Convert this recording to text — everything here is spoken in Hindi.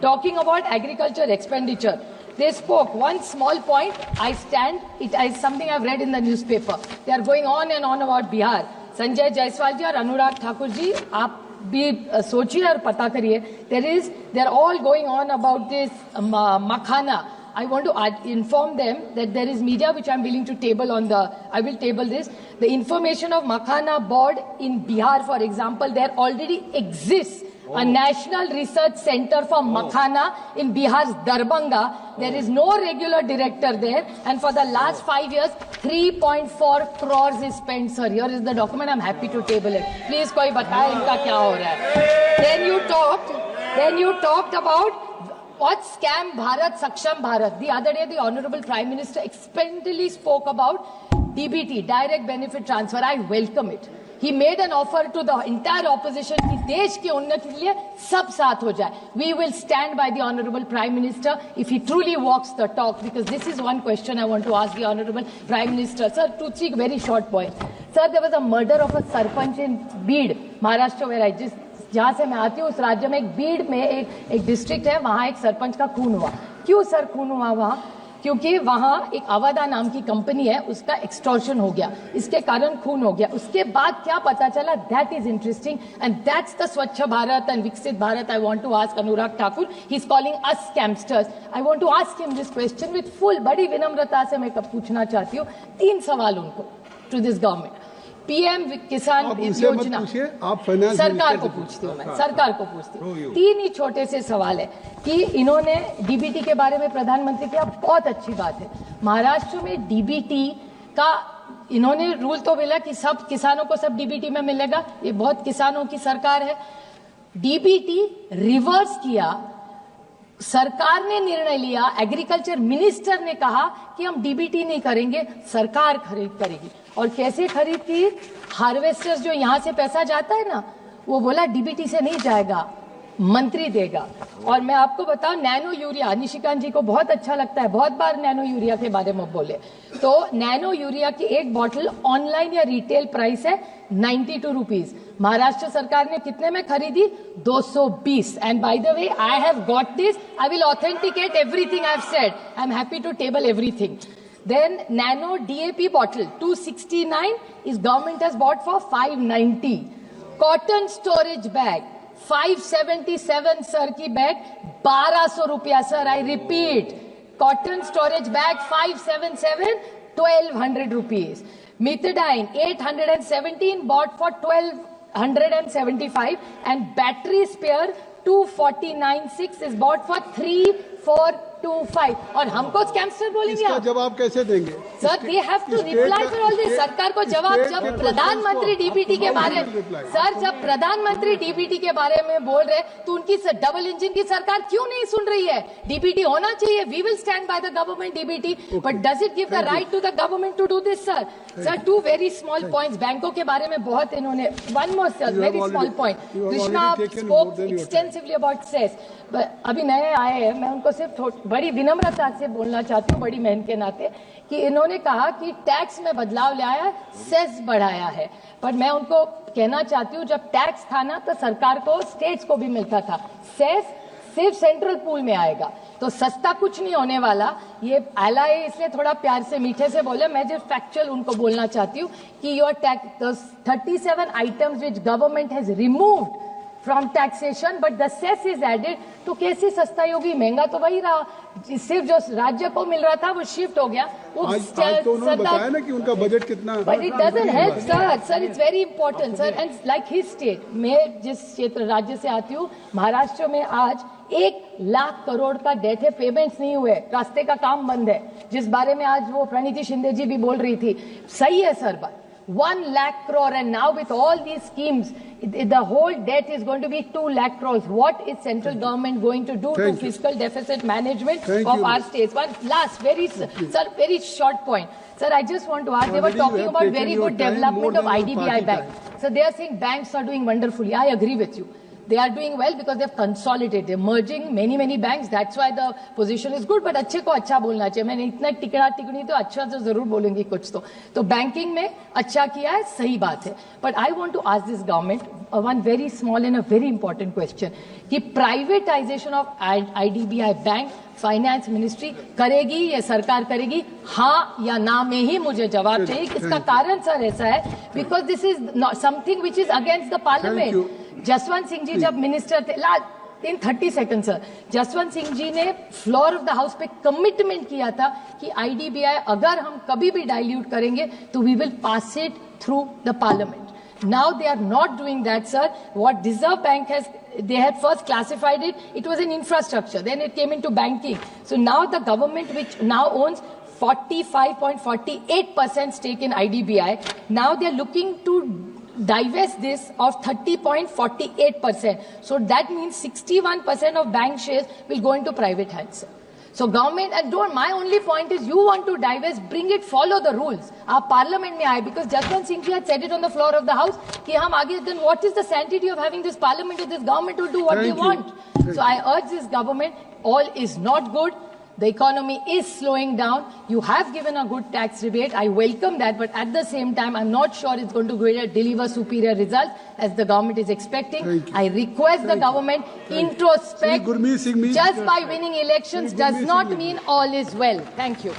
talking about agriculture expenditure. They spoke one small point. I stand. It is something I've read in the newspaper. They are going on and on about Bihar. Sanjay Jaiswal ji और अनुराग ठाकुर जी, आप भी सोचिए और पता करिए. They are all going on about this makhana. I want to inform them that there is media which I am willing to table on the. I will table this. The information of makhana board in Bihar, for example, there already exists a national research center for makhana in Bihar's Darbhanga. There is no regular director there, and for the last 5 years, 3.4 crores is spent. Sir, here is the document. I'm happy to table it. Please, koi bataye inka kya ho raha hai. Then you talked about what scam Bharat, Saksham Bharat. The other day, the Honorable Prime Minister explicitly spoke about DBT, direct benefit transfer. I welcome it. He made an offer to the entire opposition कि देश की उन्नति के लिए सब साथ हो जाए. We will stand by the Honorable Prime Minister if he truly walks the talk, because this is one question I want to ask the Honorable Prime Minister. Sir, 2-3 very short points. Sir, there was a murder of a sarpanch in Beed, Maharashtra, where I just जहाँ से मैं आती हूँ उस राज्य में एक बीड में एक डिस्ट्रिक्ट है, वहाँ एक सरपंच का खून हुआ. क्यों सर खून हुआ वहाँ? क्योंकि वहाँ एक अवादा नाम की कंपनी है, उसका एक्सटॉर्शन हो गया, इसके कारण खून हो गया. उसके बाद क्या पता चला? That is interesting and that's the Swachh Bharat and Viksit Bharat. I want to ask Anurag Thakur, he is calling us scamsters. I want to ask him this question with full, बड़ी विनम्रता से मैं पूछना चाहती हूँ 3 सवाल उनको टू दिस गवर्नमेंट. पीएम किसान योजना आप फाइनेंस सरकार को पूछती हूँ, मैं सरकार को पूछती हूँ. 3 ही छोटे से सवाल है कि इन्होंने डीबीटी के बारे में प्रधानमंत्री किया, बहुत अच्छी बात है. महाराष्ट्र में डीबीटी का इन्होंने रूल तो मिला कि सब किसानों को सब डीबीटी में मिलेगा. ये बहुत किसानों की सरकार है. डीबीटी रिवर्स किया, सरकार ने निर्णय लिया, एग्रीकल्चर मिनिस्टर ने कहा कि हम डीबीटी नहीं करेंगे, सरकार खरीद करेगी. और कैसे खरीद की? हार्वेस्टर्स जो यहां से पैसा जाता है ना, वो बोला डीबीटी से नहीं जाएगा, मंत्री देगा. और मैं आपको बताऊं, नैनो यूरिया, निशिकांत जी को बहुत अच्छा लगता है, बहुत बार नैनो यूरिया के बारे में बोले, तो नैनो यूरिया की एक बॉटल ऑनलाइन या रिटेल प्राइस है 92 रुपीज. महाराष्ट्र सरकार ने कितने में खरीदी? 220. And by the way, I have got this, I will authenticate everything I have said. I am happy to table everything. Then nano DAP bottle 269 is government has bought for 590. Cotton storage bag 577 sir की bag 1200 रुपया sir. I repeat, cotton storage bag 577 1200 rupees. Methadone 817 bought for 1275 and battery spare 249.6 is bought for 3425. और हमको स्कैमस्टर बोलेंगे? इसका जवाब कैसे देंगे? Sir, they have to reply for all this. सरकार को जवाब. जब प्रधानमंत्री डीबीटी के बारे में सर, जब प्रधानमंत्री डीबीटी के बारे में बोल रहे, तो उनकी डबल इंजन की सरकार क्यों नहीं सुन रही है? डीबीटी होना चाहिए. We will stand by the government DBT, but does it give the right to the government to do this? Sir, 2 very small points. बैंकों के बारे में बहुत इन्होंने. One more sir, very small point. Krishna spoke extensively about cess. अभी नए आए हैं, मैं उनको सिर्फ बड़ी विनम्रता से बोलना चाहती हूँ, बड़ी बहन के नाते, कि इन्होंने कहा कि टैक्स में बदलाव लाया, सेस बढ़ाया है. पर मैं उनको कहना चाहती हूँ, जब टैक्स था ना, तो सरकार को, स्टेट्स को भी मिलता था. सेस सिर्फ सेंट्रल पूल में आएगा, तो सस्ता कुछ नहीं होने वाला. ये आला है, इसलिए थोड़ा प्यार से मीठे से बोले. मैं जो फैक्चुअल उनको बोलना चाहती हूँ कि your tax 37 items which government has removed from taxation but the cess is added, तो कैसे सस्ता होगी? महंगा तो वही रहा, सिर्फ जो राज्य को मिल रहा था वो शिफ्ट हो गया. वो आज तो उन्होंने बताया ना कि उनका बजट कितना. but it doesn't help sir. Sir, it's very important sir. And like his state, मैं जिस क्षेत्र राज्य से आती हूँ, महाराष्ट्र में आज 1 लाख करोड़ का डेट है, पेमेंट्स नहीं हुए, रास्ते का काम बंद है, जिस बारे में आज वो प्रणीति शिंदे जी भी बोल रही थी. सही है सर बात. 1 lakh crore, and now with all these schemes, the whole debt is going to be 2 lakh crores. What is central government going to do to fiscal deficit management of our states? One last, very short point. Sir, I just want to ask, they were talking about very good development of IDBI Bank. So they are saying banks are doing wonderfully. I agree with you. They are doing well because they've consolidated. They're merging many banks. That's why the position is good. But अच्छे को अच्छा बोलना चाहिए. मैंने इतना टिकड़ा टिकड़ी तो अच्छा तो जरूर बोलूंगी कुछ तो. तो बैंकिंग में अच्छा किया है, सही बात है. But I want to ask this government one very small and a very important question कि privatization of IDBI bank finance ministry करेगी या सरकार करेगी, हाँ या ना में ही मुझे जवाब चाहिए. इसका कारण सर ऐसा है because this is something which is against the parliament. Jaswant Singh ji जब मिनिस्टर थे, in 30 second sir, Jaswant Singh ji ने फ्लोर ऑफ द हाउस पे कमिटमेंट किया था कि आईडीबीआई अगर हम कभी भी डाइल्यूट करेंगे तो we will pass it through the parliament. Now they are not doing that, sir. What Reserve Bank has, they had first classified it, it was in infrastructure, then it came into banking. So now the government, which now owns 45.48% stake in IDBI, now they are looking to divest this of 30.48%. So that means 61% of bank shares will go into private hands, sir. So government, and don't, my only point is you want to divest, bring it, follow the rules. आप parliament में आए, because Jaswant Singh ji had said it on the floor of the house कि हम आगे, then what is the sanctity of having this parliament if this government will do what they want? So I urge this government, all is not good. The economy is slowing down. You have given a good tax rebate. I welcome that, but at the same time, I'm not sure it's going to deliver superior results as the government is expecting. I request the government introspect. Just by winning elections does not mean all is well. Thank you.